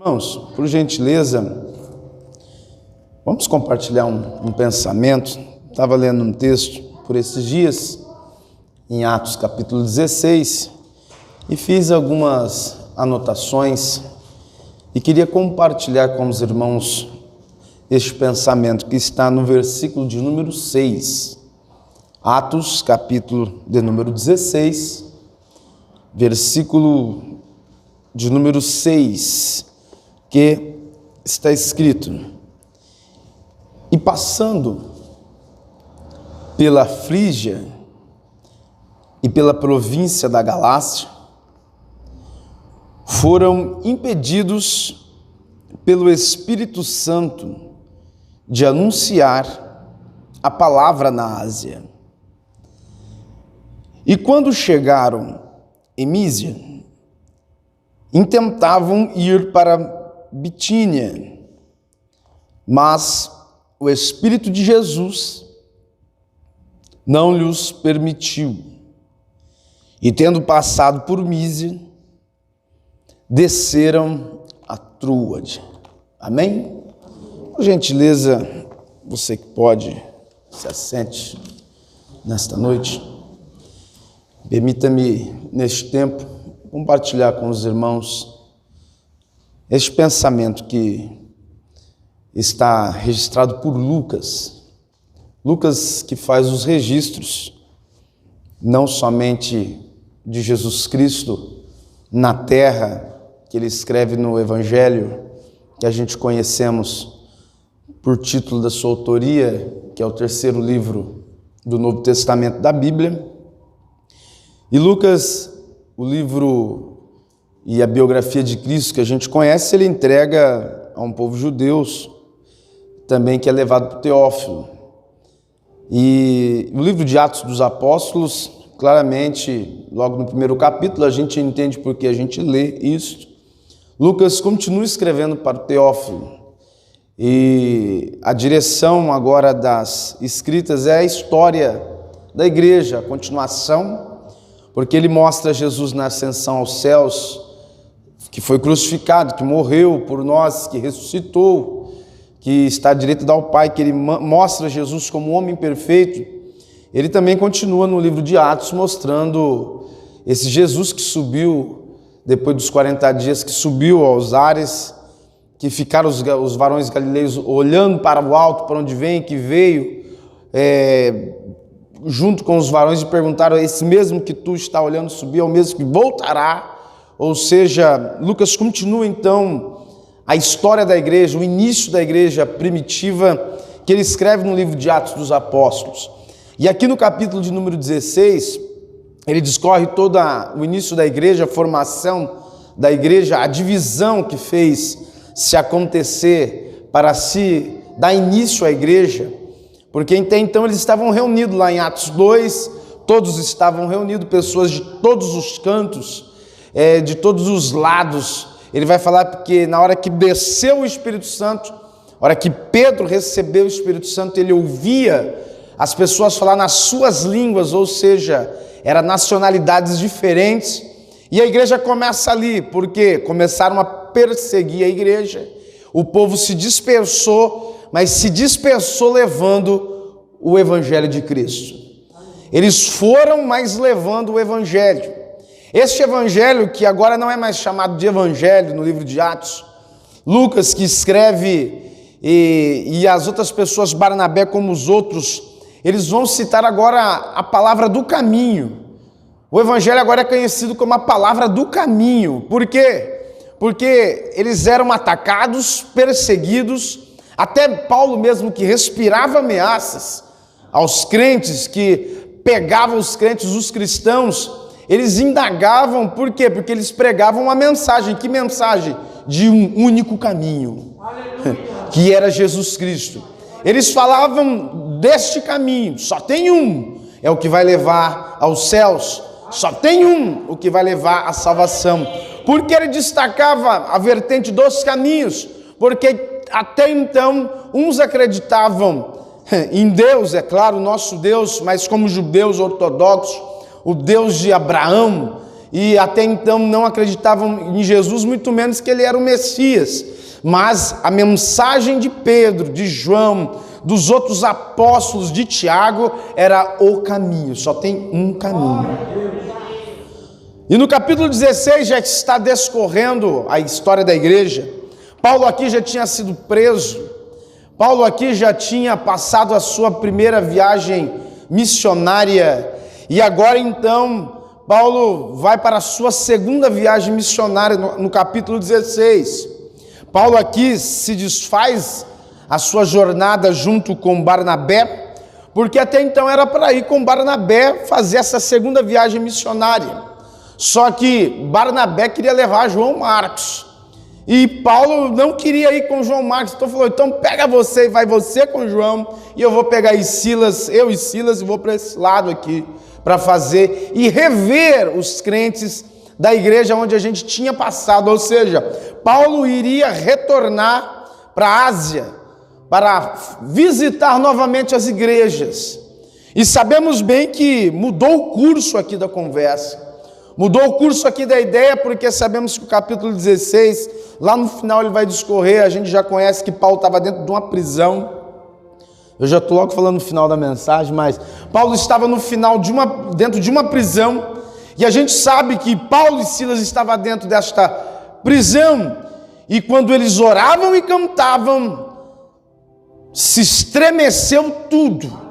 Irmãos, por gentileza, vamos compartilhar um pensamento. Estava lendo um texto por esses dias, em Atos capítulo 16, e fiz algumas anotações e queria compartilhar com os irmãos este pensamento que está no versículo de número 6. Atos capítulo de número 16, versículo de número 6, que está escrito: e passando pela Frígia e pela província da Galácia, foram impedidos pelo Espírito Santo de anunciar a palavra na Ásia. E quando chegaram em Mísia, intentavam ir para Bitínia, mas o Espírito de Jesus não lhes permitiu. E tendo passado por Mísia, desceram a Trôade. Amém? Por gentileza, você que pode, se assente nesta noite. Permita-me, neste tempo, compartilhar com os irmãos este pensamento que está registrado por Lucas. Lucas, que faz os registros, não somente de Jesus Cristo na terra, que ele escreve no Evangelho, que a gente conhecemos por título da sua autoria, que é o terceiro livro do Novo Testamento da Bíblia. E Lucas, o livro e a biografia de Cristo que a gente conhece, ele entrega a um povo judeu, também que é levado para o Teófilo. E o livro de Atos dos Apóstolos, claramente, logo no primeiro capítulo, a gente entende porque a gente lê isso. Lucas continua escrevendo para o Teófilo. E a direção agora das escritas é a história da igreja, a continuação, porque ele mostra Jesus na ascensão aos céus, que foi crucificado, que morreu por nós, que ressuscitou, que está à direita do Pai, que ele mostra Jesus como um homem perfeito. Ele também continua no livro de Atos mostrando esse Jesus que subiu, depois dos 40 dias, que subiu aos ares, que ficaram os varões galileus olhando para o alto, para onde vem, que veio, junto com os varões, e perguntaram: esse mesmo que tu está olhando subir é o mesmo que voltará? Ou seja, Lucas continua então a história da igreja, o início da igreja primitiva, que ele escreve no livro de Atos dos Apóstolos. E aqui no capítulo de número 16, ele discorre todo o início da igreja, a formação da igreja, a divisão que fez se acontecer para se dar início à igreja, porque até então eles estavam reunidos lá em Atos 2, todos estavam reunidos, pessoas de todos os cantos, de todos os lados. Ele vai falar porque na hora que desceu o Espírito Santo, na hora que Pedro recebeu o Espírito Santo, ele ouvia as pessoas falar nas suas línguas, ou seja, eram nacionalidades diferentes, e a igreja começa ali, porque começaram a perseguir a igreja, o povo se dispersou, mas se dispersou levando o Evangelho de Cristo. Eles foram, mas levando o Evangelho. Este Evangelho, que agora não é mais chamado de Evangelho no livro de Atos, Lucas, que escreve, e as outras pessoas, Barnabé como os outros, eles vão citar agora a palavra do caminho. O Evangelho agora é conhecido como a palavra do caminho. Por quê? Porque eles eram atacados, perseguidos, até Paulo mesmo, que respirava ameaças aos crentes, que pegavam os crentes, os cristãos, eles indagavam. Por quê? Porque eles pregavam uma mensagem. Que mensagem? De um único caminho, que era Jesus Cristo. Eles falavam deste caminho, só tem um, é o que vai levar aos céus, só tem um, o que vai levar à salvação. Porque ele destacava a vertente dos caminhos, porque até então uns acreditavam em Deus, é claro, nosso Deus, mas como judeus ortodoxos, o Deus de Abraão, e até então não acreditavam em Jesus, muito menos que ele era o Messias. Mas a mensagem de Pedro, de João, dos outros apóstolos, de Tiago, era o caminho, só tem um caminho. E no capítulo 16 já está discorrendo a história da igreja. Paulo aqui já tinha sido preso, Paulo aqui já tinha passado a sua primeira viagem missionária, e agora então Paulo vai para a sua segunda viagem missionária no capítulo 16. Paulo aqui se desfaz a sua jornada junto com Barnabé, porque até então era para ir com Barnabé fazer essa segunda viagem missionária. Só que Barnabé queria levar João Marcos, e Paulo não queria ir com João Marcos, então falou, então pega você e vai você com João, e eu vou pegar eu e Silas, e vou para esse lado aqui, para fazer e rever os crentes da igreja onde a gente tinha passado. Ou seja, Paulo iria retornar para a Ásia, para visitar novamente as igrejas, e sabemos bem que mudou o curso aqui da conversa, mudou o curso aqui da ideia, porque sabemos que o capítulo 16, lá no final ele vai discorrer, a gente já conhece que Paulo estava dentro de uma prisão. Eu já estou logo falando no final da mensagem, mas Paulo estava no final dentro de uma prisão, e a gente sabe que Paulo e Silas estavam dentro desta prisão, e quando eles oravam e cantavam, se estremeceu tudo.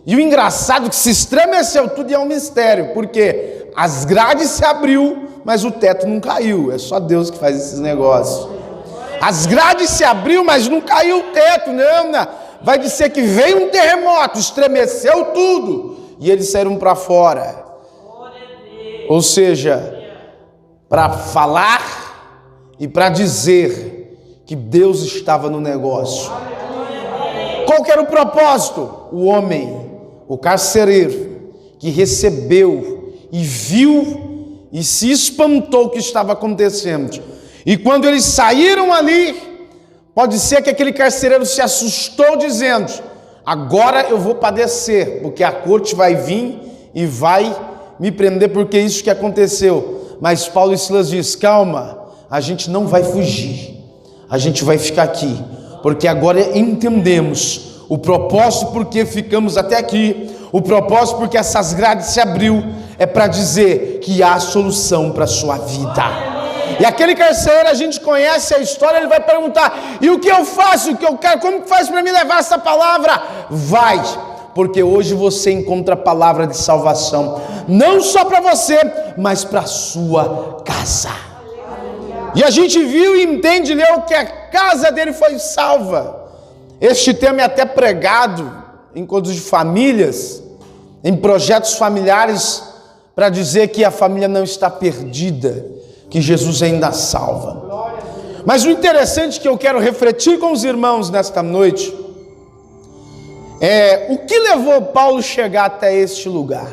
E o engraçado é que se estremeceu tudo, e é um mistério, porque as grades se abriu, mas o teto não caiu. É só Deus que faz esses negócios. As grades se abriu, mas não caiu o teto, não. Vai dizer que veio um terremoto, estremeceu tudo, e eles saíram para fora. Ou seja, para falar e para dizer que Deus estava no negócio. Qual que era o propósito? O homem, o carcereiro, que recebeu e viu e se espantou o que estava acontecendo. E quando eles saíram ali, pode ser que aquele carcereiro se assustou dizendo, agora eu vou padecer, porque a corte vai vir e vai me prender, porque é isso que aconteceu. Mas Paulo e Silas diz, calma, a gente não vai fugir, a gente vai ficar aqui, porque agora entendemos o propósito porque ficamos até aqui, o propósito porque essas grades se abriu, é para dizer que há solução para a sua vida. E aquele carcereiro, a gente conhece a história, ele vai perguntar, e o que eu faço, o que eu quero, como que faz para me levar essa palavra? Vai, porque hoje você encontra a palavra de salvação, não só para você, mas para a sua casa. E a gente viu e entende, leu, que a casa dele foi salva. Este tema é até pregado em encontros de famílias, em projetos familiares, para dizer que a família não está perdida, que Jesus ainda salva. Mas o interessante que eu quero refletir com os irmãos nesta noite é o que levou Paulo a chegar até este lugar.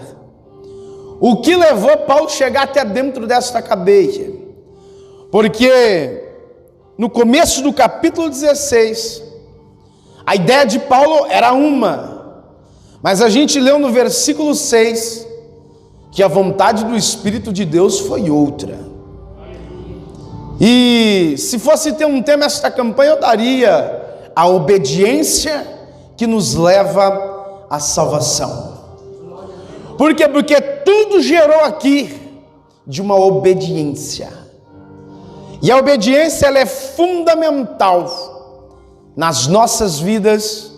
O que levou Paulo a chegar até dentro desta cadeia. Porque no começo do capítulo 16, a ideia de Paulo era uma, mas a gente leu no versículo 6 que a vontade do Espírito de Deus foi outra. E se fosse ter um tema esta campanha, eu daria a obediência que nos leva à salvação. Por quê? Porque tudo gerou aqui de uma obediência. E a obediência, ela é fundamental nas nossas vidas,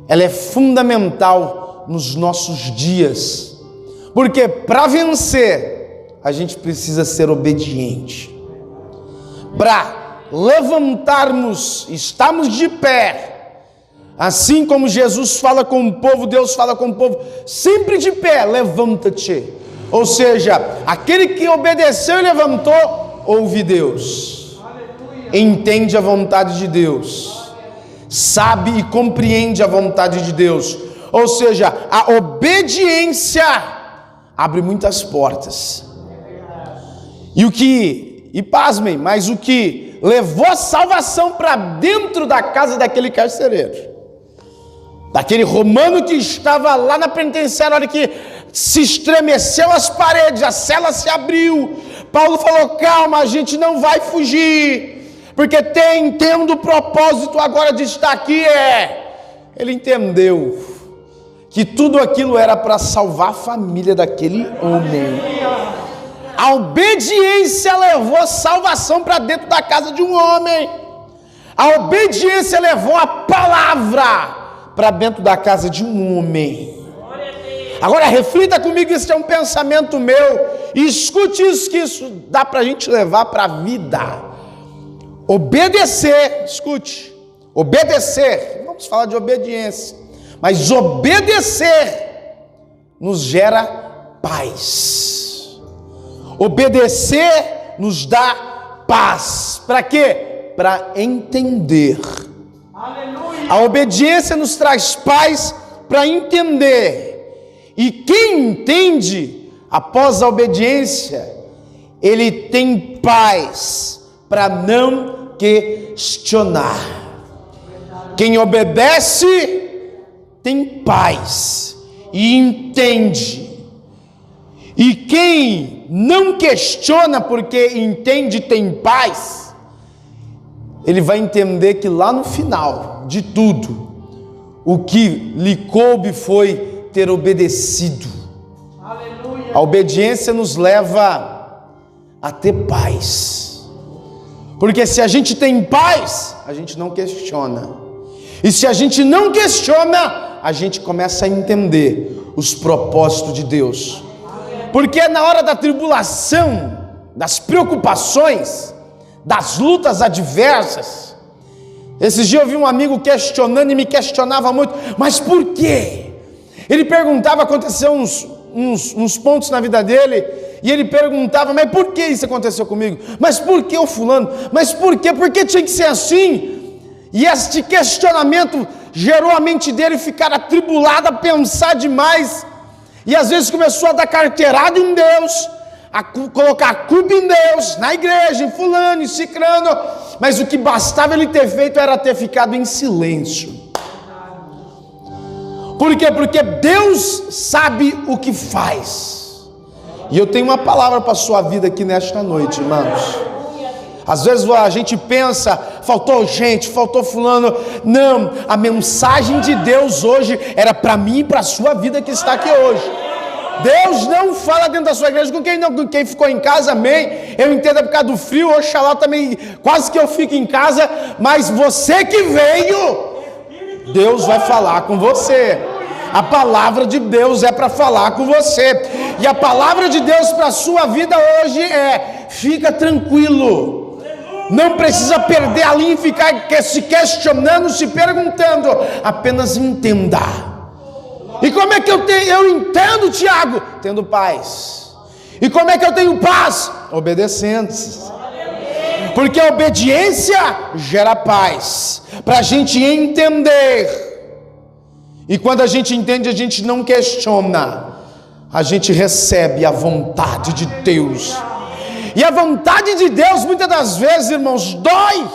ela é fundamental nos nossos dias. Porque para vencer, a gente precisa ser obediente. Para levantarmos, estarmos de pé, assim como Jesus fala com o povo, Deus fala com o povo, sempre de pé, levanta-te. Ou seja, aquele que obedeceu e levantou, ouve Deus, entende a vontade de Deus, sabe e compreende a vontade de Deus. Ou seja, a obediência abre muitas portas. E pasmem, mas o que levou a salvação para dentro da casa daquele carcereiro, daquele romano que estava lá na penitenciária, a hora que se estremeceu as paredes, a cela se abriu. Paulo falou: calma, a gente não vai fugir, porque entendo o propósito agora de estar aqui. Ele entendeu que tudo aquilo era para salvar a família daquele homem. A obediência levou salvação para dentro da casa de um homem. A obediência levou a palavra para dentro da casa de um homem. Agora reflita comigo, isso é um pensamento meu, e escute isso, que isso dá para a gente levar para a vida. Obedecer, escute, obedecer, vamos falar de obediência, mas obedecer nos gera paz. Obedecer nos dá paz. Para quê? Para entender. Aleluia. A obediência nos traz paz para entender. E quem entende, após a obediência, ele tem paz para não questionar. Quem obedece tem paz e entende. E quem não questiona porque entende e tem paz, ele vai entender que lá no final de tudo, o que lhe coube foi ter obedecido. Aleluia. A obediência nos leva a ter paz. Porque se a gente tem paz, a gente não questiona. E se a gente não questiona, a gente começa a entender os propósitos de Deus. Porque na hora da tribulação, das preocupações, das lutas adversas, esses dias eu vi um amigo questionando e me questionava muito, mas por quê? Ele perguntava, aconteceu uns pontos na vida dele, e ele perguntava, mas por que isso aconteceu comigo? Mas por que o fulano? Mas por quê? Por que tinha que ser assim? E este questionamento gerou a mente dele ficar atribulada, a pensar demais, e às vezes começou a dar carteirada em Deus, a colocar a culpa em Deus, na igreja, em fulano, em cicrano, mas o que bastava ele ter feito era ter ficado em silêncio. Por quê? Porque Deus sabe o que faz. E eu tenho uma palavra para a sua vida aqui nesta noite, irmãos. Às vezes a gente pensa, faltou gente, faltou fulano. Não, a mensagem de Deus hoje era para mim e para a sua vida que está aqui hoje. Deus não fala dentro da sua igreja com quem não, com quem ficou em casa, amém. Eu entendo por causa do frio, oxalá também, quase que eu fico em casa, mas você que veio, Deus vai falar com você. A palavra de Deus é para falar com você. E a palavra de Deus para a sua vida hoje é: fica tranquilo. Não precisa perder a linha e ficar se questionando, se perguntando. Apenas entenda. E como é que eu entendo, Tiago? Tendo paz. E como é que eu tenho paz? Obedecendo. Porque a obediência gera paz. Para a gente entender. E quando a gente entende, a gente não questiona. A gente recebe a vontade de Deus. E a vontade de Deus, muitas das vezes, irmãos, dói.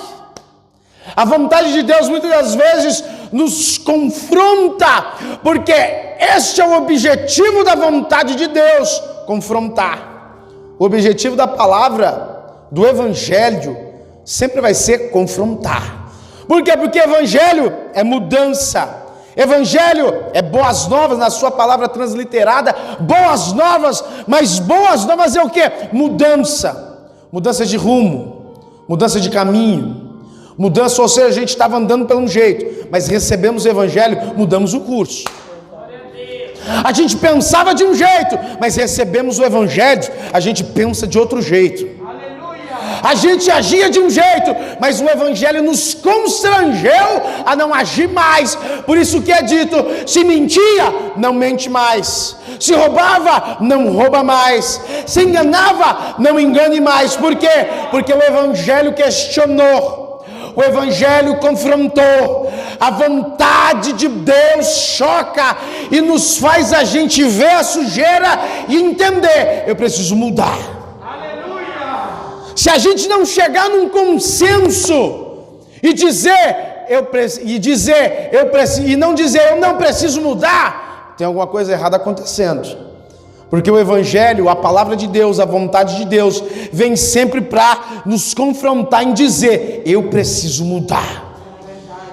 A vontade de Deus, muitas das vezes, nos confronta. Porque este é o objetivo da vontade de Deus: confrontar. O objetivo da palavra, do evangelho, sempre vai ser confrontar. Por quê? Porque evangelho é mudança. Evangelho é boas novas, na sua palavra transliterada, boas novas, mas boas novas é o quê? Mudança, mudança de rumo, mudança de caminho, mudança, ou seja, a gente estava andando por um jeito, mas recebemos o evangelho, mudamos o curso. A gente pensava de um jeito, mas recebemos o evangelho, a gente pensa de outro jeito. A gente agia de um jeito, mas o evangelho nos constrangeu a não agir mais. Por isso que é dito: se mentia, não mente mais. Se roubava, não rouba mais. Se enganava, não engane mais. Por quê? Porque o evangelho questionou. O evangelho confrontou. A vontade de Deus choca e nos faz a gente ver a sujeira e entender: eu preciso mudar. Se a gente não chegar num consenso e não dizer eu não preciso mudar, tem alguma coisa errada acontecendo. Porque o Evangelho, a palavra de Deus, a vontade de Deus, vem sempre para nos confrontar em dizer: eu preciso mudar.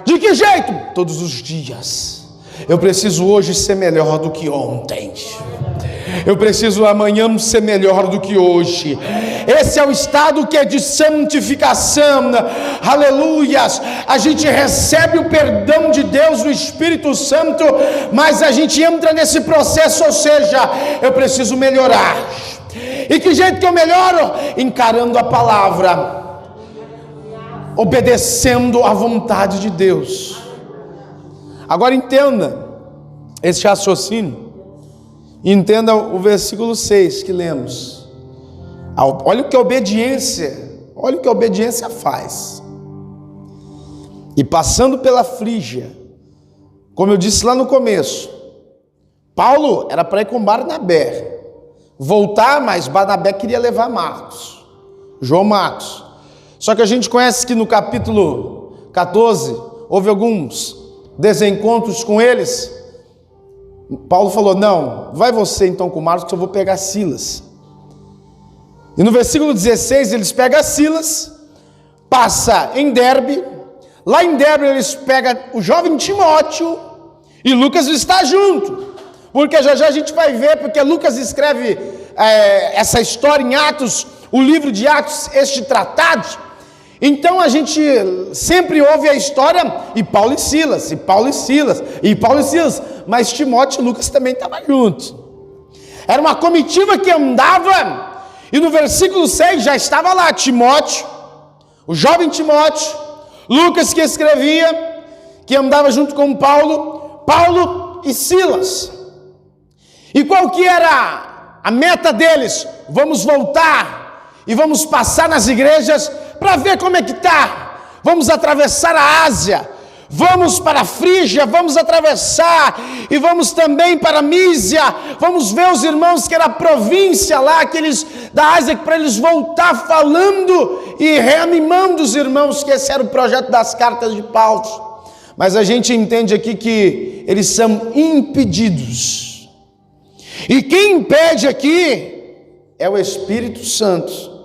De que jeito? Todos os dias. Eu preciso hoje ser melhor do que ontem. Eu preciso amanhã ser melhor do que hoje. Esse é o estado que é de santificação. Aleluias. A gente recebe o perdão de Deus no Espírito Santo, mas a gente entra nesse processo, ou seja, eu preciso melhorar. E que jeito que eu melhoro? Encarando a palavra, obedecendo à vontade de Deus. Agora entenda esse raciocínio. Entenda o versículo 6 que lemos. Olha o que a obediência faz. E passando pela Frígia, como eu disse lá no começo, Paulo era para ir com Barnabé, voltar, mas Barnabé queria levar Marcos, João Marcos. Só que a gente conhece que no capítulo 14 houve alguns desencontros com eles. Paulo falou: não, vai você então com Marcos, que eu vou pegar Silas. E no versículo 16 eles pegam Silas, passa em Derbe. Lá em Derbe eles pegam o jovem Timóteo, e Lucas está junto, porque já já a gente vai ver, porque Lucas escreve essa história em Atos, o livro de Atos, este tratado. Então a gente sempre ouve a história, e Paulo e Silas, e Paulo e Silas, e Paulo e Silas, mas Timóteo e Lucas também estavam juntos. Era uma comitiva que andava, e no versículo 6 já estava lá Timóteo, o jovem Timóteo, Lucas que escrevia, que andava junto com Paulo e Silas. E qual que era a meta deles? Vamos voltar e vamos passar nas igrejas para ver como é que está. Vamos atravessar a Ásia, vamos para a Frígia, vamos atravessar e vamos também para a Mísia. Vamos ver os irmãos que era a província lá, aqueles da Ásia, para eles voltar falando e reanimando os irmãos, que esse era o projeto das cartas de Paulo. Mas a gente entende aqui que eles são impedidos. E quem impede aqui é o Espírito Santo.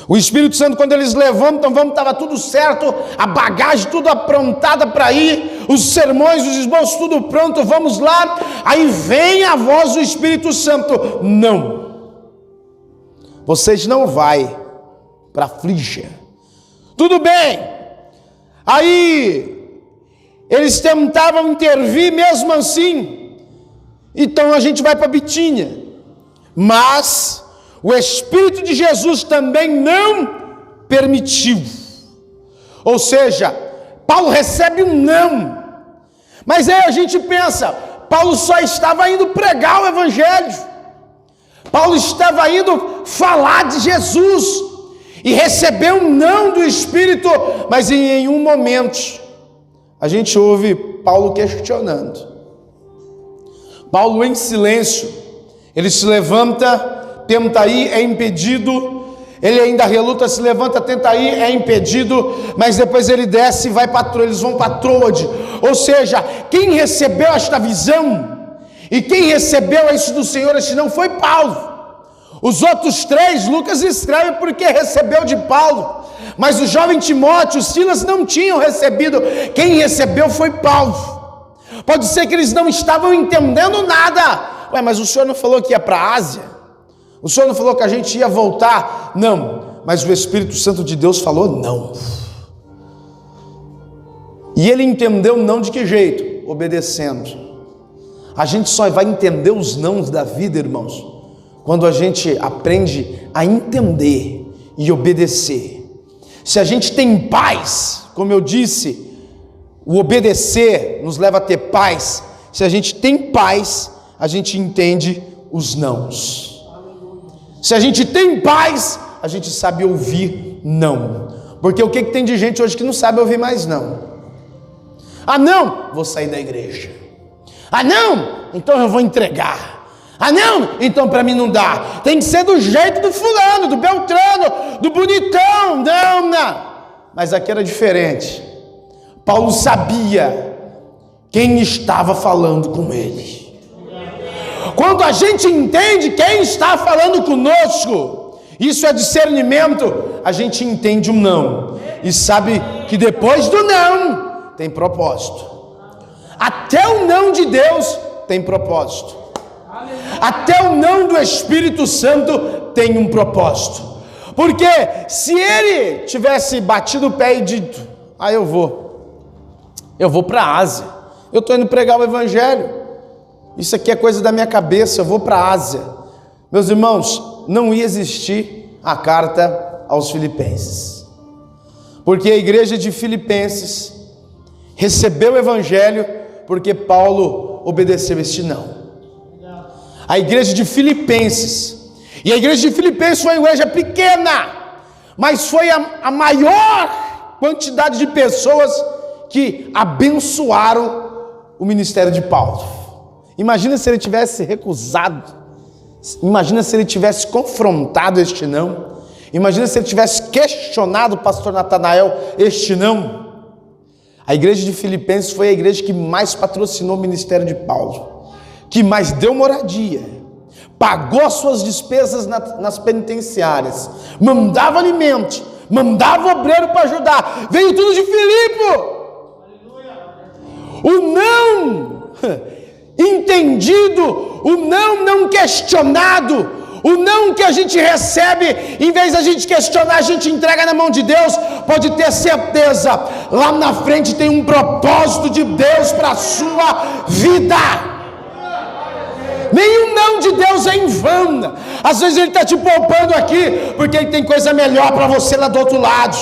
O Espírito Santo, quando eles levantam, estava tudo certo, a bagagem tudo aprontada para ir, os sermões, os esboços tudo pronto, vamos lá. Aí vem a voz do Espírito Santo: não, vocês não vão para a Frígia. Tudo bem. Aí eles tentavam intervir mesmo assim. Então a gente vai para Bitínia, mas o Espírito de Jesus também não permitiu. Ou seja, Paulo recebe um não. Mas aí a gente pensa, Paulo só estava indo pregar o Evangelho. Paulo estava indo falar de Jesus. E recebeu um não do Espírito. Mas em nenhum momento a gente ouve Paulo questionando. Paulo em silêncio, ele se levanta, tenta ir, é impedido. Ele ainda reluta, se levanta, tenta ir, é impedido. Mas depois ele desce e vai para eles vão para Troade. Ou seja, quem recebeu esta visão e quem recebeu isso do Senhor, esse não foi Paulo. Os outros três, Lucas escreve porque recebeu de Paulo. Mas o jovem Timóteo, Silas não tinham recebido. Quem recebeu foi Paulo. Pode ser que eles não estavam entendendo nada. Ué, mas o Senhor não falou que ia para a Ásia? O Senhor não falou que a gente ia voltar? Não, mas o Espírito Santo de Deus falou não. E ele entendeu não de que jeito? Obedecendo. A gente só vai entender os nãos da vida, irmãos, quando a gente aprende a entender e obedecer. Se a gente tem paz, como eu disse, o obedecer nos leva a ter paz. Se a gente tem paz, a gente entende os nãos. Se a gente tem paz, a gente sabe ouvir não. Porque o que tem de gente hoje que não sabe ouvir mais não? Ah não, vou sair da igreja. Ah não, então eu vou entregar. Ah não, então para mim não dá. Tem que ser do jeito do fulano, do Beltrano, do bonitão. Não. Mas aqui era diferente. Paulo sabia quem estava falando com ele. Quando a gente entende quem está falando conosco, isso é discernimento, a gente entende um não e sabe que depois do não tem propósito. Até o não de Deus tem propósito. Até o não do Espírito Santo tem um propósito. Porque se ele tivesse batido o pé e dito: eu vou para a Ásia, eu estou indo pregar o Evangelho, isso aqui é coisa da minha cabeça, eu vou para a Ásia. Meus irmãos, não ia existir a carta aos Filipenses, porque a igreja de Filipenses recebeu o Evangelho porque Paulo obedeceu este não. A igreja de Filipenses, e a igreja de Filipenses foi uma igreja pequena, mas foi a maior quantidade de pessoas que abençoaram o ministério de Paulo. Imagina se ele tivesse recusado, imagina se ele tivesse confrontado este não, imagina se ele tivesse questionado o pastor Natanael este não. A igreja de Filipenses foi a igreja que mais patrocinou o ministério de Paulo, que mais deu moradia, pagou as suas despesas nas penitenciárias, mandava alimento, mandava obreiro para ajudar, veio tudo de Filipe. O não entendido, o não questionado, o não que a gente recebe, em vez da gente questionar, a gente entrega na mão de Deus. Pode ter certeza, lá na frente tem um propósito de Deus para a sua vida. Nenhum não de Deus é em vão. Às vezes ele está te poupando aqui porque ele tem coisa melhor para você lá do outro lado.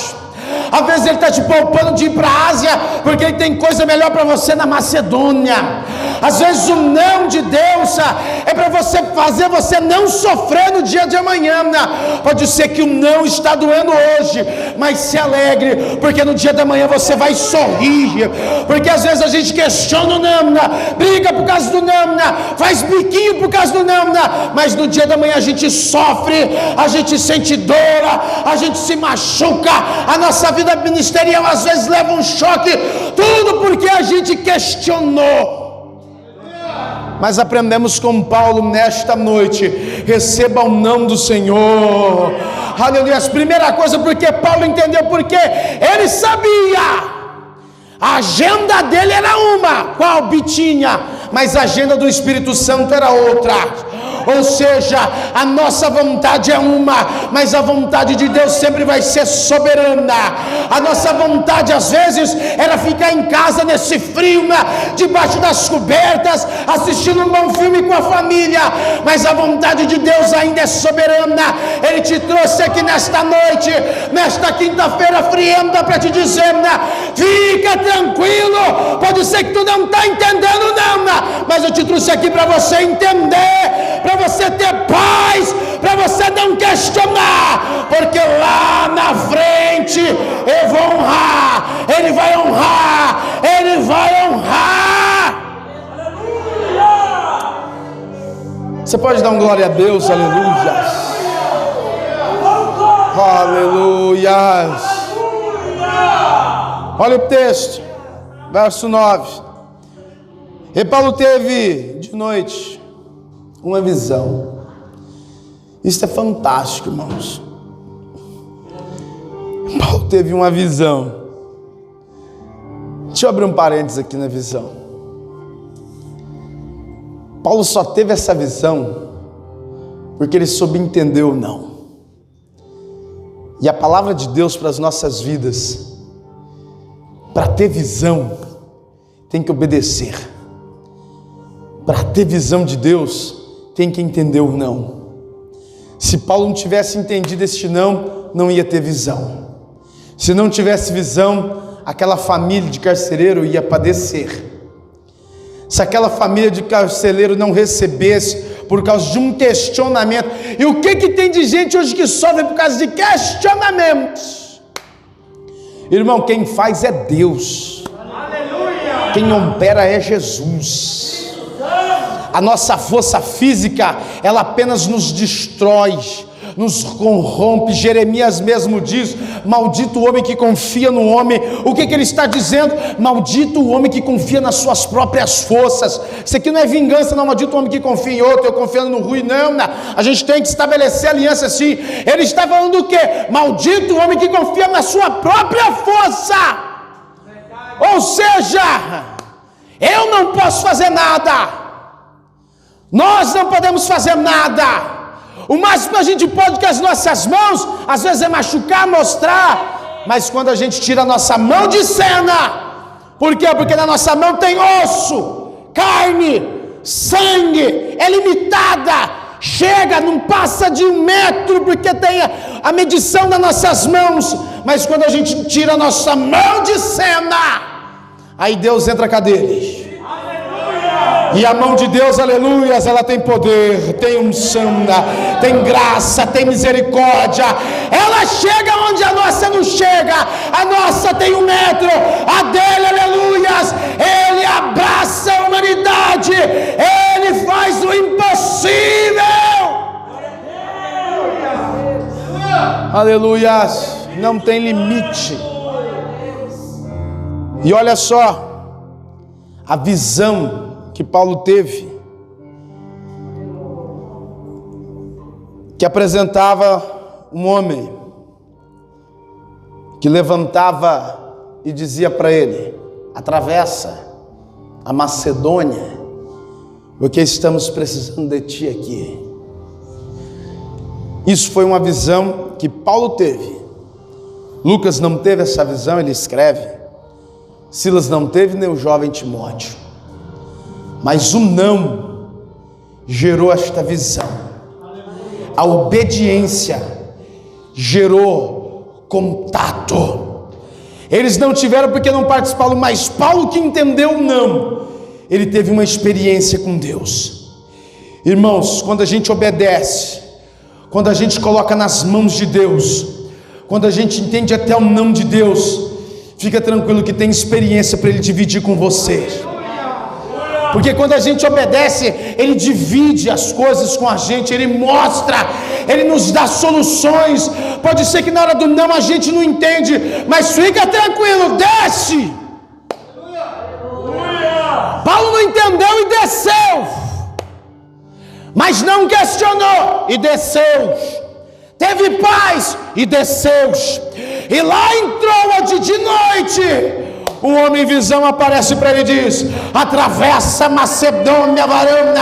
Às vezes ele está te poupando de ir para a Ásia porque ele tem coisa melhor para você na Macedônia. Às vezes o não de Deus é para você fazer você não sofrer no dia de amanhã. Pode ser que o não está doendo hoje, mas se alegre, porque no dia da manhã você vai sorrir. Porque às vezes a gente questiona o não, briga por causa do não, faz biquinho por causa do não, mas no dia da manhã a gente sofre, a gente sente dor, a gente se machuca, a nossa vida ministerial às vezes leva um choque, tudo porque a gente questionou. Mas aprendemos com Paulo nesta noite: receba o não do Senhor. Aleluia. A primeira coisa, porque Paulo entendeu, porque ele sabia, a agenda dele era uma, qual Bitinha, mas a agenda do Espírito Santo era outra. Ou seja, a nossa vontade é uma, mas a vontade de Deus sempre vai ser soberana. A nossa vontade às vezes era ficar em casa nesse frio, debaixo das cobertas, assistindo um bom filme com a família, mas a vontade de Deus ainda é soberana. Ele te trouxe aqui nesta noite, nesta quinta-feira frienda, para te dizer: fica tranquilo. Pode ser que tu não está entendendo não, mas eu te trouxe aqui para você entender, para você ter paz, para você não questionar, porque lá na frente eu vou honrar, Ele vai honrar, Ele vai honrar. Você pode dar um glória a Deus, aleluia, aleluia. Olha o texto, verso 9. E Paulo teve de noite uma visão. Isso é fantástico, irmãos. Paulo teve uma visão. Deixa eu abrir um parênteses aqui na visão. Paulo só teve essa visão porque ele soube entender o não. E a palavra de Deus para as nossas vidas, para ter visão, tem que obedecer. Para ter visão de Deus, tem que entender o não. Se Paulo não tivesse entendido este não, não ia ter visão. Se não tivesse visão, aquela família de carcereiro ia padecer. Se aquela família de carcereiro não recebesse por causa de um questionamento. E o que tem de gente hoje que sofre por causa de questionamentos? Irmão, quem faz é Deus. Aleluia. Quem opera é Jesus. A nossa força física, ela apenas nos destrói. nos corrompe. Jeremias mesmo diz: maldito o homem que confia no homem. O que ele está dizendo? Maldito o homem que confia nas suas próprias forças. Isso aqui não é vingança, não. Maldito o homem que confia em outro, eu confiando no ruim, não. A gente tem que estabelecer aliança assim. Ele está falando do quê? Maldito o homem que confia na sua própria força. Ou seja, eu não posso fazer nada. Nós não podemos fazer nada. O máximo que a gente pode com as nossas mãos, às vezes é machucar, mostrar. Mas quando a gente tira a nossa mão de cena, por quê? Porque na nossa mão tem osso, carne, sangue, é limitada. Chega, não passa de 1 metro, porque tem a medição das nossas mãos. Mas quando a gente tira a nossa mão de cena, aí Deus entra com a dele. E a mão de Deus, aleluias, ela tem poder, tem unção, tem graça, tem misericórdia. Ela chega onde a nossa não chega. A nossa tem 1 metro, a dele, aleluias, ele abraça a humanidade, ele faz o impossível. Aleluias, não tem limite. E olha só a visão que Paulo teve, que apresentava um homem que levantava e dizia para ele: atravessa a Macedônia, porque estamos precisando de ti aqui. Isso foi uma visão que Paulo teve. Lucas não teve essa visão, ele escreve. Silas não teve, nem o jovem Timóteo. Mas o não gerou esta visão. A obediência gerou contato. Eles não tiveram porque não participaram, mas Paulo, que entendeu o não, ele teve uma experiência com Deus. Irmãos, quando a gente obedece, quando a gente coloca nas mãos de Deus, quando a gente entende até o não de Deus, fica tranquilo que tem experiência para ele dividir com você. Porque quando a gente obedece, ele divide as coisas com a gente, ele mostra, ele nos dá soluções. Pode ser que na hora do não a gente não entende, mas fica tranquilo, desce. Paulo não entendeu e desceu, mas não questionou e desceu. Teve paz e desceu. E lá entrou de noite. O homem em visão aparece para ele e diz: atravessa Macedônia, varanda,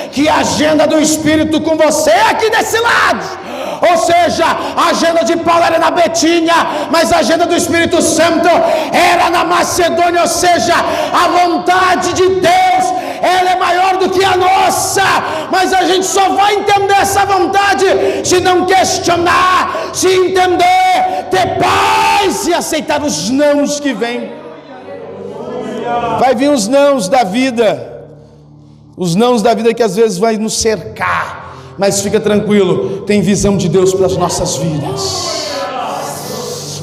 que a agenda do Espírito com você é aqui desse lado. Ou seja, a agenda de Paulo era na Betínia, mas a agenda do Espírito Santo era na Macedônia. Ou seja, a vontade de Deus, ela é maior do que a nossa, mas a gente só vai entender essa vontade se não questionar, se entender, ter paz e aceitar os nãos que vêm. Vai vir os nãos da vida, os nãos da vida que às vezes vai nos cercar, mas fica tranquilo, tem visão de Deus para as nossas vidas.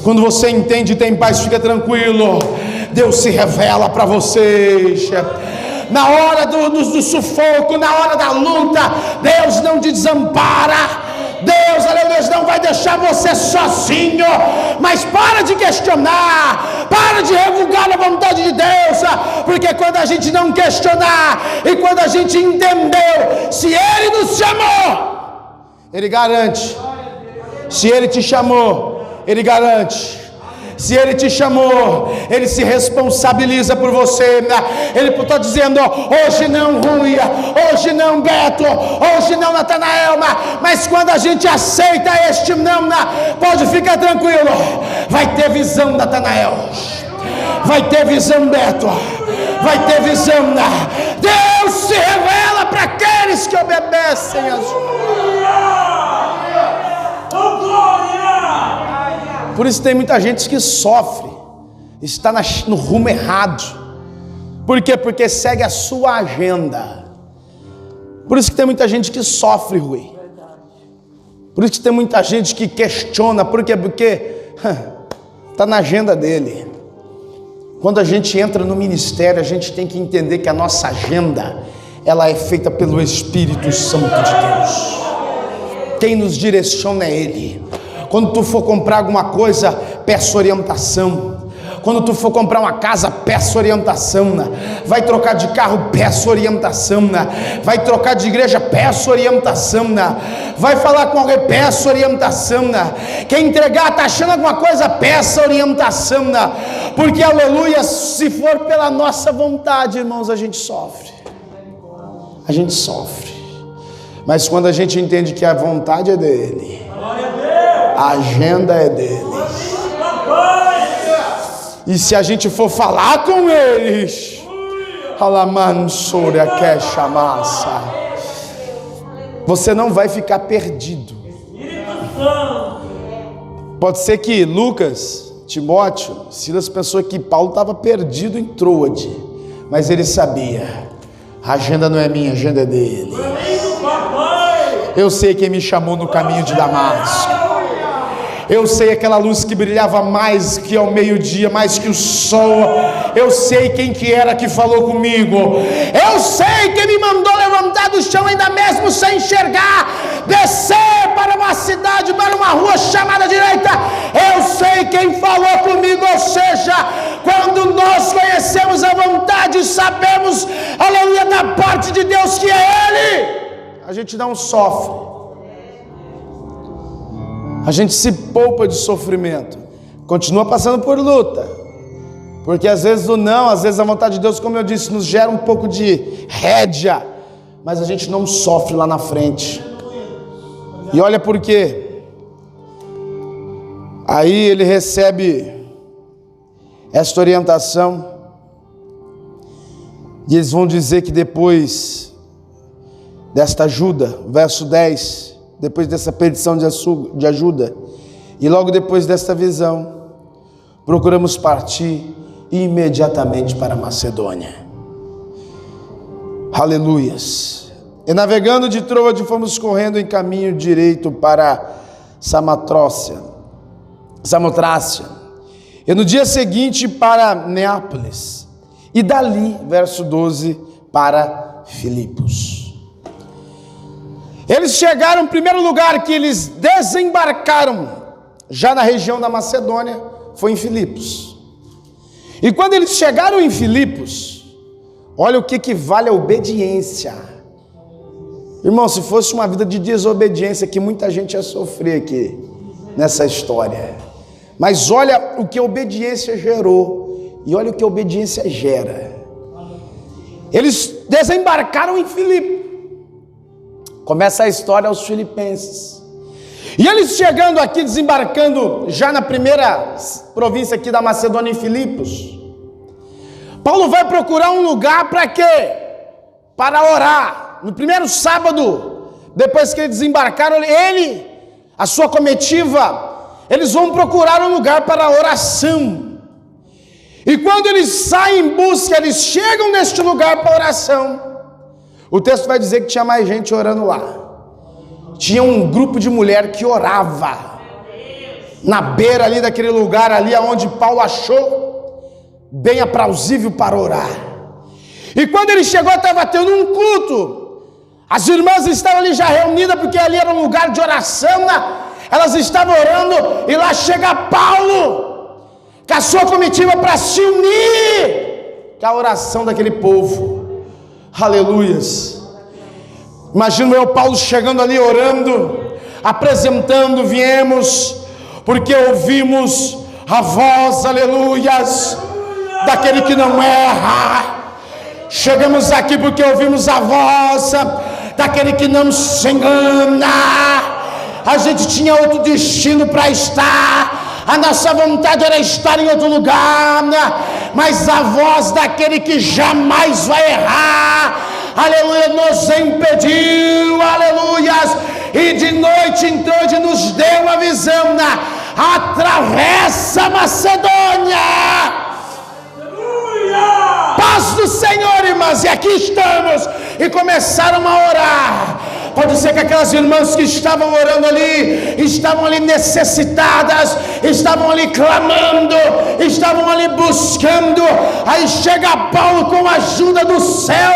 Quando você entende e tem paz, fica tranquilo, Deus se revela para vocês. Na hora do sufoco, na hora da luta, Deus não te desampara. Deus, aleluia, não vai deixar você sozinho. Mas para de questionar, para de revogar a vontade de Deus, porque quando a gente não questionar e quando a gente entendeu, se Ele nos chamou, Ele garante. Se Ele te chamou, Ele garante. Se Ele te chamou, Ele se responsabiliza por você. Ele está dizendo: hoje não, Rui, hoje não, Beto, hoje não, Natanael. Mas quando a gente aceita este não, pode ficar tranquilo, vai ter visão, Natanael, vai ter visão, Beto, vai ter visão. Deus se revela para aqueles que obedecem a Por isso tem muita gente que sofre, está no rumo errado. Por quê? Porque segue a sua agenda. Por isso que tem muita gente que sofre, Rui. Por isso que tem muita gente que questiona. Por quê? Porque está na agenda dele. Quando a gente entra no ministério, a gente tem que entender que a nossa agenda, ela é feita pelo Espírito Santo de Deus. quem nos direciona é Ele. Quando tu for comprar alguma coisa, peça orientação. Quando tu for comprar uma casa, peça orientação, né? Vai trocar de carro, peça orientação, né? Vai trocar de igreja, peça orientação, né? Vai falar com alguém, peça orientação, né? Quer entregar, tá achando alguma coisa, peça orientação, né? Porque, aleluia, se for pela nossa vontade, irmãos, a gente sofre. A gente sofre. Mas quando a gente entende que a vontade é dele, a agenda é dele, e se a gente for falar com eles, você não vai ficar perdido. Pode ser que Lucas, Timóteo, Silas pensou que Paulo estava perdido em Troade, mas ele sabia, a agenda não é minha, a agenda é dele. Eu sei quem me chamou no caminho de Damasco. Eu sei aquela luz que brilhava mais que ao meio-dia, mais que o sol. Eu sei quem que era que falou comigo. Eu sei quem me mandou levantar do chão ainda mesmo sem enxergar, descer para uma cidade, para uma rua chamada direita. Eu sei quem falou comigo. Ou seja, quando nós conhecemos a vontade e sabemos, aleluia, da parte de Deus que é Ele, a gente não sofre. A gente se poupa de sofrimento, continua passando por luta, porque às vezes o não, às vezes a vontade de Deus, como eu disse, nos gera um pouco de rédea, mas a gente não sofre lá na frente. E olha por quê. Aí ele recebe esta orientação, e eles vão dizer que depois desta ajuda, verso 10, depois dessa petição de ajuda, e logo depois desta visão, procuramos partir imediatamente para a Macedônia. Aleluias. E navegando de Troade, fomos correndo em caminho direito para Samotrácia. E no dia seguinte para Neápolis. E dali, verso 12, para Filipos. Eles chegaram, em primeiro lugar que eles desembarcaram, já na região da Macedônia, foi em Filipos. E quando eles chegaram em Filipos, olha o que vale a obediência. Irmão, se fosse uma vida de desobediência, que muita gente ia sofrer aqui, nessa história. Mas olha o que a obediência gerou, e olha o que a obediência gera. Eles desembarcaram em Filipos. Começa a história aos filipenses. E eles chegando aqui, desembarcando já na primeira província aqui da Macedônia, em Filipos, Paulo vai procurar um lugar para quê? Para orar. No primeiro sábado, depois que eles desembarcaram, a sua comitiva, eles vão procurar um lugar para oração. E quando eles saem em busca, eles chegam neste lugar para oração. O texto vai dizer que tinha mais gente orando lá. Tinha um grupo de mulher que orava na beira ali daquele lugar ali onde Paulo achou bem aprauzível para orar. E quando ele chegou, estava tendo um culto. As irmãs estavam ali já reunidas, porque ali era um lugar de oração, né? Elas estavam orando, e lá chega Paulo com a sua comitiva para se unir com a oração daquele povo. Aleluias. Imagino eu, Paulo, chegando ali orando, apresentando, viemos porque ouvimos a voz, aleluias, daquele que não erra. Chegamos aqui porque ouvimos a voz daquele que não se engana. A gente tinha outro destino para estar, a nossa vontade era estar em outro lugar, mas a voz daquele que jamais vai errar, aleluia, nos impediu, aleluias, e de noite entrou e nos deu a visão, atravessa a Macedônia. Aleluia! Paz do Senhor, irmãs, e aqui estamos, e começaram a orar. Pode ser que aquelas irmãs que estavam orando ali, estavam ali necessitadas, estavam ali clamando, estavam ali ali buscando, aí chega Paulo com a ajuda do céu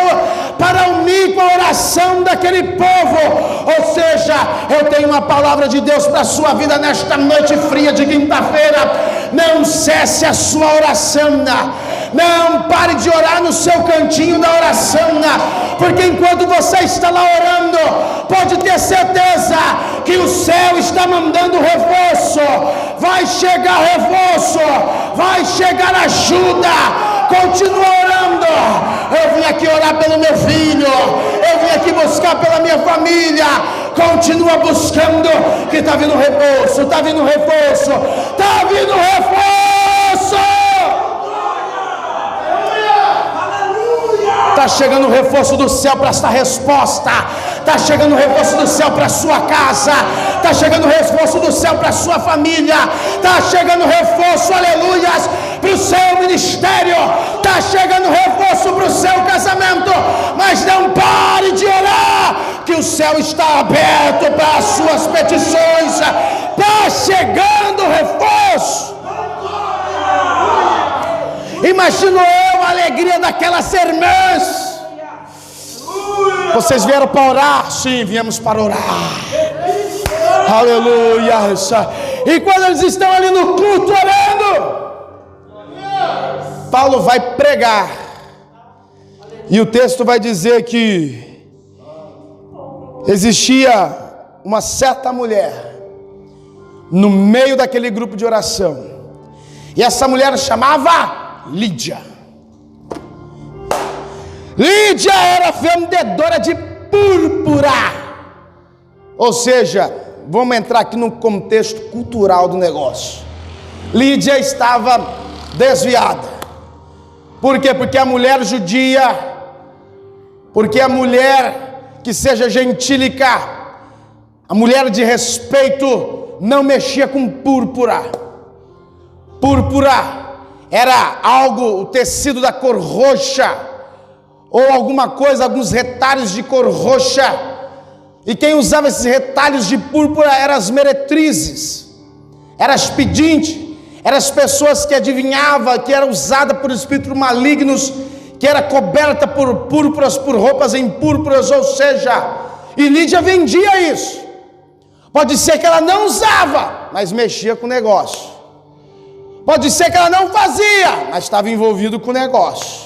para unir com a oração daquele povo. Ou seja, eu tenho uma palavra de Deus para a sua vida nesta noite fria de quinta-feira. Não cesse a sua oração, não pare de orar no seu cantinho da oração, porque enquanto você está lá orando, pode ter certeza que o céu está mandando reforço. Vai chegar reforço, vai chegar ajuda. Continua orando. Eu vim aqui orar pelo meu filho, eu vim aqui buscar pela minha família. Continua buscando, que está vindo reforço, está vindo reforço, está vindo reforço. Está chegando o reforço do céu para esta resposta. Está chegando o reforço do céu para a sua casa. Está chegando o reforço do céu para a sua família. Está chegando o reforço, aleluias, para o seu ministério. Está chegando o reforço para o seu casamento. Mas não pare de orar, que o céu está aberto para as suas petições. Está chegando o reforço. Imagino eu a alegria daquelas irmãs. Vocês vieram para orar? Sim, viemos para orar. Aleluia. E quando eles estão ali no culto orando, Paulo vai pregar. E o texto vai dizer que existia uma certa mulher no meio daquele grupo de oração. E essa mulher chamava Lídia. Lídia era vendedora de púrpura. Ou seja, vamos entrar aqui no contexto cultural do negócio. Lídia estava desviada. Por quê? Porque a mulher judia, porque a mulher que seja gentílica, a mulher de respeito, não mexia com púrpura. Púrpura era algo, o tecido da cor roxa, ou alguma coisa, alguns retalhos de cor roxa. E quem usava esses retalhos de púrpura eram as meretrizes, eram as pedintes, eram as pessoas que adivinhavam, que era usada por espíritos malignos, que era coberta por púrpuras, por roupas em púrpuras, ou seja, e Lídia vendia isso. Pode ser que ela não usava, mas mexia com o negócio. Pode ser que ela não fazia, mas estava envolvido com o negócio.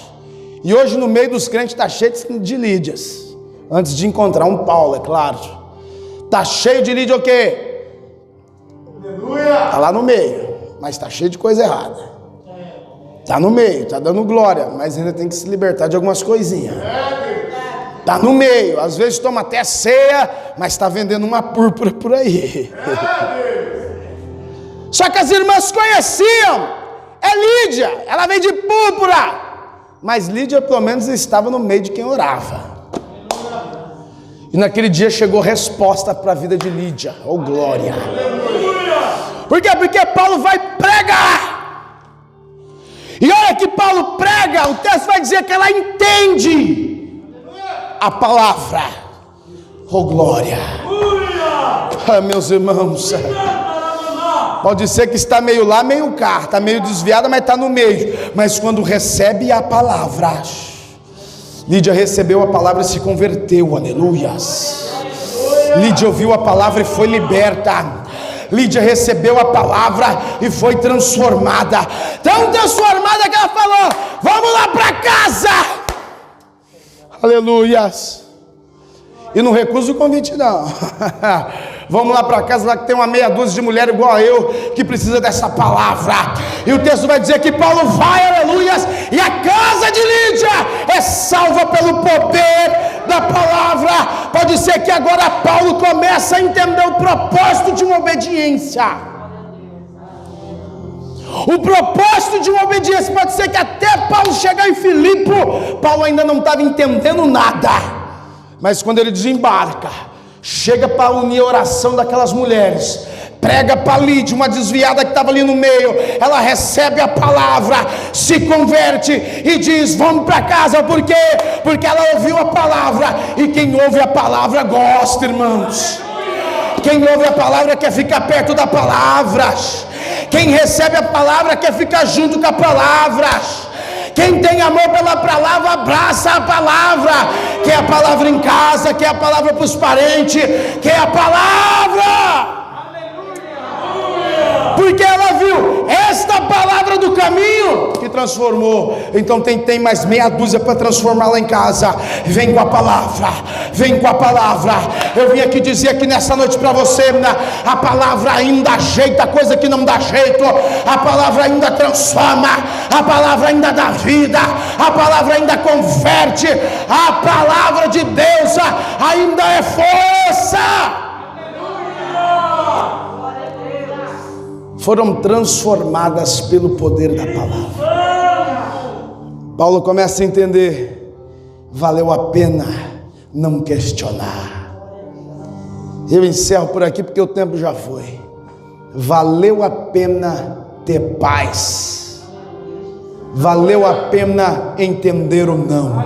E hoje no meio dos crentes está cheio de Lídias. Antes de encontrar um Paulo, é claro. Está cheio de Lídia o quê? Está lá no meio, mas está cheio de coisa errada. Está no meio, está dando glória, mas ainda tem que se libertar de algumas coisinhas. Está no meio, às vezes toma até ceia, mas está vendendo uma púrpura por aí. Só que as irmãs conheciam, é Lídia, ela vem de púrpura. Mas Lídia pelo menos estava no meio de quem orava. E naquele dia chegou resposta para a vida de Lídia. Oh glória! Por quê? Porque Paulo vai pregar. E olha que Paulo prega, o texto vai dizer que ela entende a palavra. Oh glória! Ah, meus irmãos, pode ser que está meio lá, meio cá, está meio desviada, mas está no meio. Mas quando recebe a palavra, Lídia recebeu a palavra e se converteu, aleluias. Lídia ouviu a palavra e foi liberta. Lídia recebeu a palavra e foi transformada. Tão transformada que ela falou: vamos lá para casa. Aleluias. E não recusa o convite não. Vamos lá para casa, lá que tem uma meia dúzia de mulher igual a eu, que precisa dessa palavra. E o texto vai dizer que Paulo vai, aleluias, e a casa de Lídia é salva pelo poder da palavra. Pode ser que agora Paulo comece a entender o propósito de uma obediência. O propósito de uma obediência. Pode ser que até Paulo chegar em Filipe, Paulo ainda não estava entendendo nada. Mas quando ele desembarca, chega para unir a oração daquelas mulheres, prega para Lídia, uma desviada que estava ali no meio. Ela recebe a palavra, se converte e diz: vamos para casa. Por quê? Porque ela ouviu a palavra. E quem ouve a palavra gosta, irmãos. Quem ouve a palavra quer ficar perto da palavra. Quem recebe a palavra quer ficar junto com a palavra. Quem tem amor pela palavra, abraça a palavra. Quer a palavra em casa, quer a palavra para os parentes, quer a palavra. Porque ela viu esta palavra do caminho que transformou. Então tem mais meia dúzia para transformar lá em casa. Vem com a palavra, vem com a palavra. Eu vim aqui dizer aqui nessa noite para você, a palavra ainda ajeita coisa que não dá jeito. A palavra ainda transforma, a palavra ainda dá vida, a palavra ainda converte. A palavra de Deus ainda é força. Foram transformadas pelo poder da palavra. Paulo começa a entender, valeu a pena não questionar. Eu encerro por aqui porque o tempo já foi. Valeu a pena ter paz. Valeu a pena entender o não.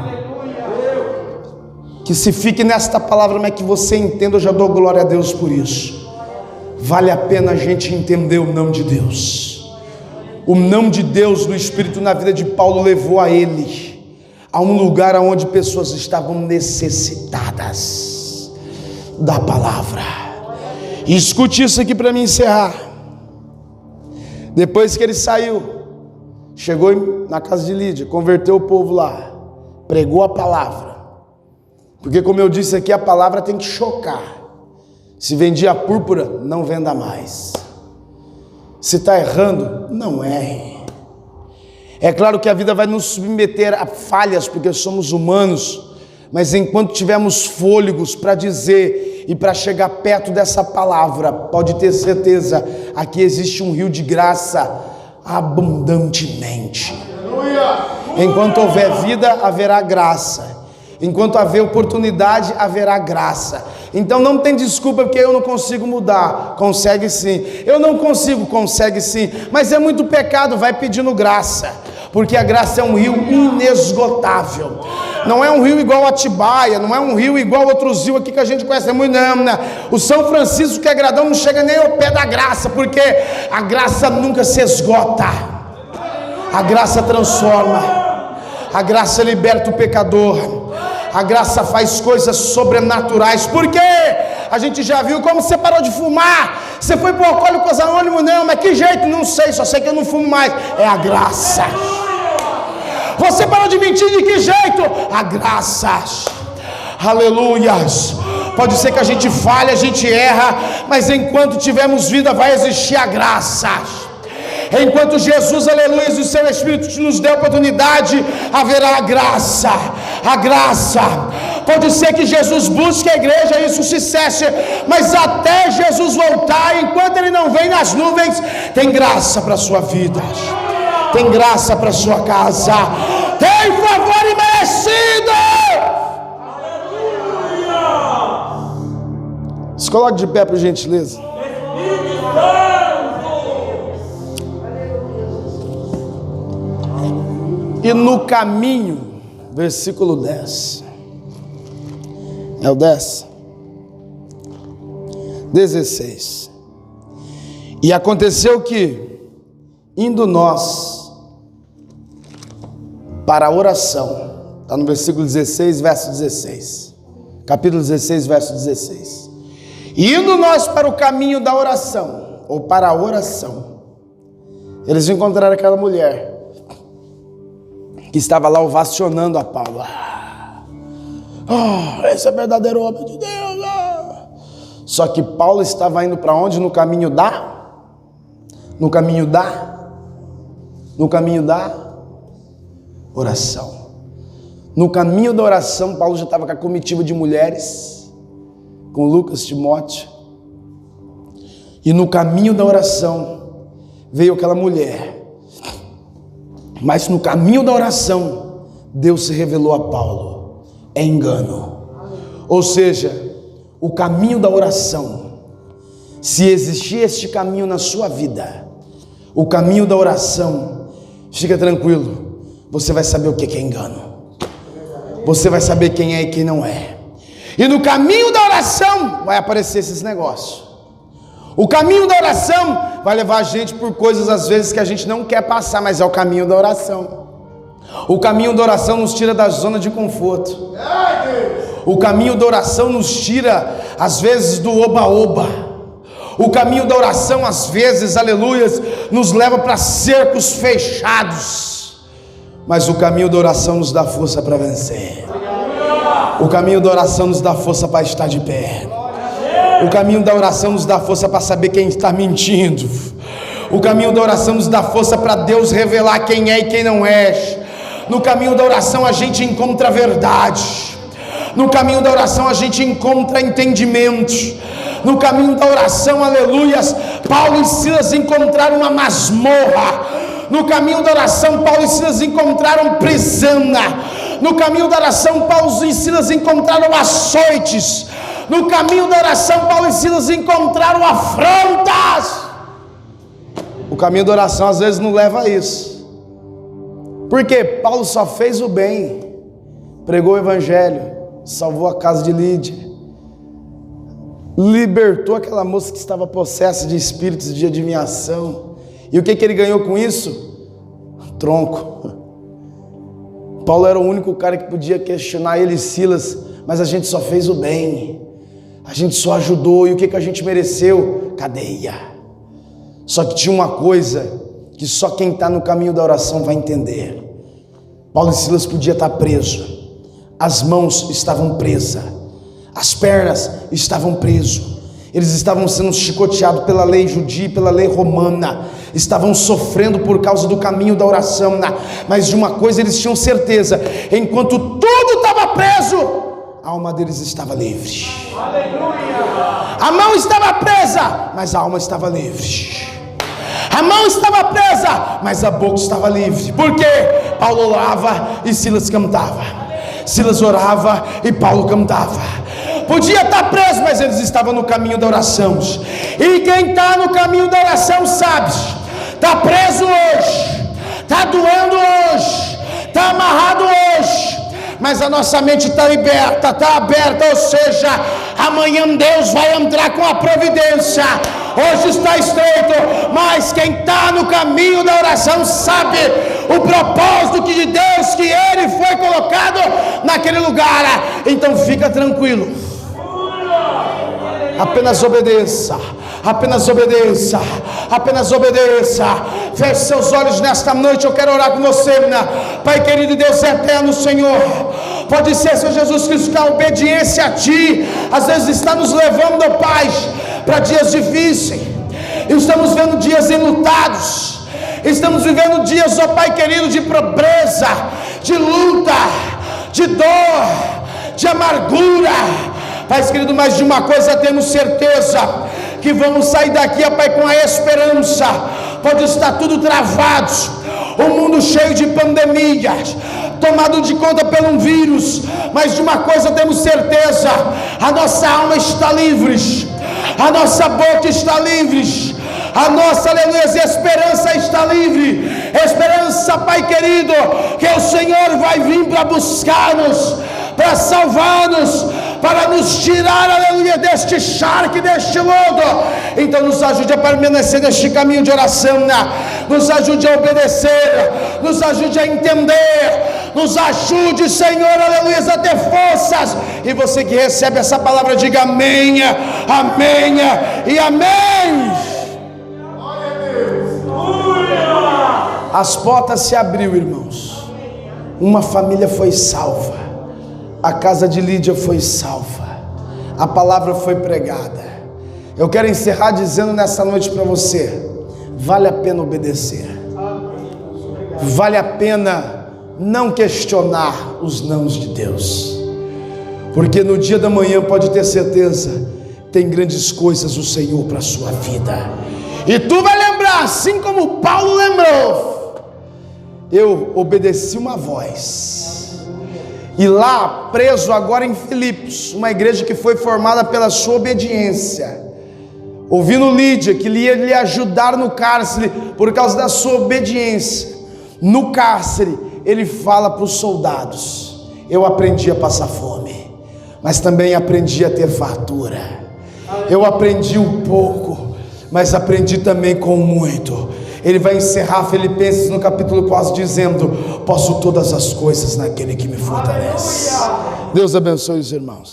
Que se fique nesta palavra, mas que você entenda, eu já dou glória a Deus por isso. Vale a pena a gente entender o não de Deus. O não de Deus do Espírito na vida de Paulo levou a ele a um lugar onde pessoas estavam necessitadas da palavra. E escute isso aqui para me encerrar. Depois que ele saiu, chegou na casa de Lídia, converteu o povo lá, pregou a palavra. Porque como eu disse aqui, a palavra tem que chocar. Se vendia púrpura, não venda mais. Se está errando, não erre. É claro que a vida vai nos submeter a falhas, porque somos humanos, mas enquanto tivermos fôlegos para dizer e para chegar perto dessa palavra, pode ter certeza, aqui existe um rio de graça abundantemente. Enquanto houver vida, haverá graça. Enquanto haver oportunidade, haverá graça. Então não tem desculpa porque eu não consigo mudar. Consegue sim. Eu não consigo, consegue sim. Mas é muito pecado, vai pedindo graça. Porque a graça é um rio inesgotável. Não é um rio igual a Atibaia, não é um rio igual outros rios aqui que a gente conhece muito, não. O São Francisco, que é gradão, não chega nem ao pé da graça, porque a graça nunca se esgota. A graça transforma. A graça liberta o pecador. A graça faz coisas sobrenaturais. Por quê? A gente já viu como você parou de fumar. Você foi para o Alcoólicos Anônimos? Não, mas que jeito? Não sei, só sei que eu não fumo mais. É a graça. Você parou de mentir de que jeito? A graça. Aleluias. Pode ser que a gente falhe, a gente erra, mas enquanto tivermos vida vai existir a graça. Enquanto Jesus, aleluia, e o seu Espírito nos der oportunidade, haverá a graça. A graça. Pode ser que Jesus busque a igreja e isso se cesse, mas até Jesus voltar, enquanto Ele não vem nas nuvens, tem graça para a sua vida, tem graça para a sua casa, tem favor imerecido. Se coloque de pé, por gentileza. E no caminho, versículo 10. É o 10? 16. E aconteceu que, indo nós para a oração, está no versículo 16, verso 16. Capítulo 16, verso 16. E indo nós para o caminho da oração, ou para a oração, eles encontraram aquela mulher que estava lá ovacionando a Paulo. Esse é verdadeiro homem de Deus. Só que Paulo estava indo para onde? No caminho da? No caminho da? No caminho da oração. No caminho da oração, Paulo já estava com a comitiva de mulheres, com Lucas, Timóteo. E no caminho da oração, veio aquela mulher. Mas no caminho da oração, Deus se revelou a Paulo. É engano. Ou seja, o caminho da oração, se existir este caminho na sua vida, o caminho da oração, fica tranquilo, você vai saber o que é engano. Você vai saber quem é e quem não é. E no caminho da oração vai aparecer esses negócios. O caminho da oração vai levar a gente por coisas às vezes que a gente não quer passar, mas é o caminho da oração. O caminho da oração nos tira da zona de conforto. O caminho da oração nos tira às vezes do oba-oba. O caminho da oração às vezes, aleluias, nos leva para cercos fechados. Mas o caminho da oração nos dá força para vencer. O caminho da oração nos dá força para estar de pé. O caminho da oração nos dá força para saber quem está mentindo. O caminho da oração nos dá força para Deus revelar quem é e quem não é. No caminho da oração a gente encontra a verdade. No caminho da oração a gente encontra entendimento. No caminho da oração, aleluias, Paulo e Silas encontraram uma masmorra. No caminho da oração, Paulo e Silas encontraram prisão. No caminho da oração, Paulo e Silas encontraram açoites. No caminho da oração, Paulo e Silas encontraram afrontas. O caminho da oração às vezes não leva a isso. Porque Paulo só fez o bem, pregou o evangelho, salvou a casa de Lídia, libertou aquela moça que estava possessa de espíritos de adivinhação. E o que ele ganhou com isso? Tronco. Paulo era o único cara que podia questionar ele e Silas, mas a gente só fez o bem, a gente só ajudou. E o que a gente mereceu? Cadeia. Só que tinha uma coisa que só quem está no caminho da oração vai entender. Paulo e Silas podiam estar presos, as mãos estavam presas, as pernas estavam presas, eles estavam sendo chicoteados pela lei judia e pela lei romana, estavam sofrendo por causa do caminho da oração, mas de uma coisa eles tinham certeza: enquanto tudo estava preso, a alma deles estava livre. Aleluia! A mão estava presa, mas a alma estava livre. A mão estava presa, mas a boca estava livre. Por quê? Paulo orava e Silas cantava. Silas orava e Paulo cantava. Podia estar preso, mas eles estavam no caminho da oração. E quem está no caminho da oração sabe: está preso hoje, está doendo hoje, está amarrado hoje, mas a nossa mente está liberta, está aberta. Ou seja, amanhã Deus vai entrar com a providência. Hoje está estreito, mas quem está no caminho da oração sabe o propósito de Deus, que Ele foi colocado naquele lugar. Então fica tranquilo, apenas obedeça, apenas obedeça, apenas obedeça. Feche seus olhos nesta noite, eu quero orar com você, Pai querido, Deus eterno, Senhor. Pode ser, Senhor Jesus Cristo, que a obediência a Ti às vezes está nos levando, Pai, para dias difíceis. Estamos vendo dias enlutados, estamos vivendo dias, ó Pai querido, de pobreza, de luta, de dor, de amargura. Pai querido, mas de uma coisa temos certeza: que vamos sair daqui, ó Pai, com a esperança. Pode estar tudo travado, o mundo cheio de pandemias, tomado de conta por um vírus, mas de uma coisa temos certeza: a nossa alma está livre, a nossa boca está livre, a nossa, aleluia, esperança está livre. Esperança, Pai querido, que o Senhor vai vir para buscar-nos, para salvar-nos, para nos tirar, aleluia, deste charque, deste lodo. Então nos ajude a permanecer neste caminho de oração, nos ajude a obedecer, nos ajude a entender, nos ajude, Senhor, aleluia, a ter forças. E você que recebe essa palavra, diga amém, amém e amém. As portas se abriu, irmãos, uma família foi salva, a casa de Lídia foi salva, a palavra foi pregada. Eu quero encerrar dizendo nessa noite para você: vale a pena obedecer, vale a pena não questionar os nãos de Deus, porque no dia da manhã, pode ter certeza, tem grandes coisas o Senhor para a sua vida. E tu vai lembrar, assim como Paulo lembrou: eu obedeci uma voz. E lá, preso agora em Filipos, uma igreja que foi formada pela sua obediência, ouvindo Lídia, que ia lhe ajudar no cárcere por causa da sua obediência, no cárcere, ele fala para os soldados: eu aprendi a passar fome, mas também aprendi a ter fartura. Eu aprendi um pouco, mas aprendi também com muito. Ele vai encerrar Filipenses no capítulo 4 dizendo: posso todas as coisas naquele que me fortalece. Deus abençoe os irmãos.